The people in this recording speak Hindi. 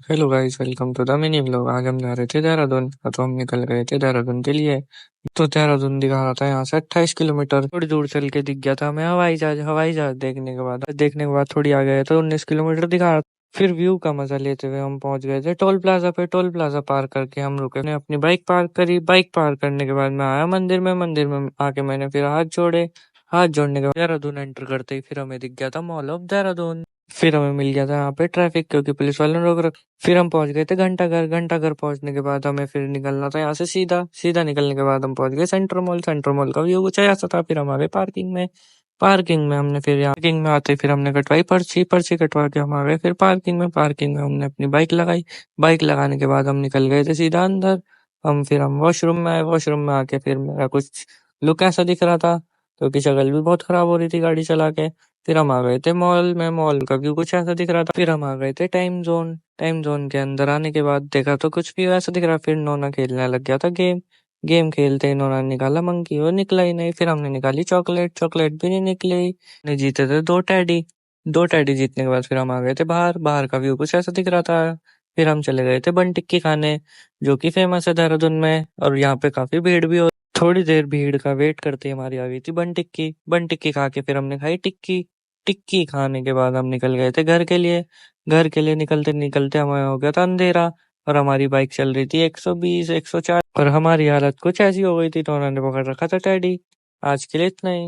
Hello guys, welcome to the mini vlog. आज हम जा रहे थे देहरादून, तो हम निकल गए थे देहरादून के लिए। तो देहरादून दिखा रहा था यहाँ से 28 किलोमीटर। थोड़ी दूर चल के दिख गया था हमें हवाई जहाज देखने के बाद थोड़ी आ गए तो 19 किलोमीटर दिखा रहा था। फिर व्यू का मजा लेते हुए हम पहुंच गए थे टोल प्लाजा पे। टोल प्लाजा पार करके हम रुके, मैंने अपनी बाइक पार्क करी। बाइक पार्क करने के बाद मैं आया मंदिर में आके मैंने फिर हाथ जोड़े। हाथ जोड़ने के बाद देहरादून एंटर करते ही फिर हमें दिख गया था मॉल ऑफ देहरादून। फिर हमें मिल गया था यहाँ पे ट्रैफिक, क्योंकि पुलिस वालों ने रोक रखा। फिर हम पहुंच गए थे घंटाघर। घंटाघर पहुंचने के बाद हमें फिर निकलना था यहाँ से सीधा। सीधा निकलने के बाद हम पहुंच गए सेंट्रल मॉल। सेंट्रल मॉल का व्यू कुछ ऐसा था। फिर हम आ गए पार्किंग में। पार्किंग में आते फिर हमने कटवाई पर्ची। पर्ची कटवा के हम आ गए फिर पार्किंग में। पार्किंग में हमने अपनी बाइक लगाई। बाइक लगाने के बाद हम निकल गए थे सीधा अंदर। फिर हम वॉशरूम में आए। वॉशरूम में आके फिर मेरा कुछ लुक ऐसा दिख रहा था, क्योंकि शक्ल भी बहुत खराब हो रही थी गाड़ी चला के। फिर हम आ गए थे मॉल में। मॉल का व्यू कुछ ऐसा दिख रहा था। फिर हम आ गए थे टाइम जोन। टाइम जोन के अंदर आने के बाद देखा तो कुछ भी वैसा दिख रहा। फिर नोना खेलने लग गया था गेम। गेम खेलते ही नोना ने निकाला मंकी, वो निकला ही नहीं। फिर हमने निकाली चॉकलेट, चॉकलेट भी नहीं निकली। ने जीते थे दो टेडी। दो टेडी जीतने के बाद फिर हम आ गए थे बाहर। बाहर का व्यू कुछ ऐसा दिख रहा था। फिर हम चले गए थे बन टिक्की खाने, जो कि फेमस है देहरादून में, और यहाँ पे काफी भीड़ भी हो। थोड़ी देर भीड़ का वेट करते ही हमारी आ गई थी बन टिक्की। बन टिक्की खा के फिर हमने खाई टिक्की। टिक्की खाने के बाद हम निकल गए थे घर के लिए। घर के लिए निकलते निकलते हमें हो गया था अंधेरा, और हमारी बाइक चल रही थी 120 104, और हमारी हालत कुछ ऐसी हो गई थी तो उन्होंने पकड़ रखा था टेडी। आज के लिए इतना ही।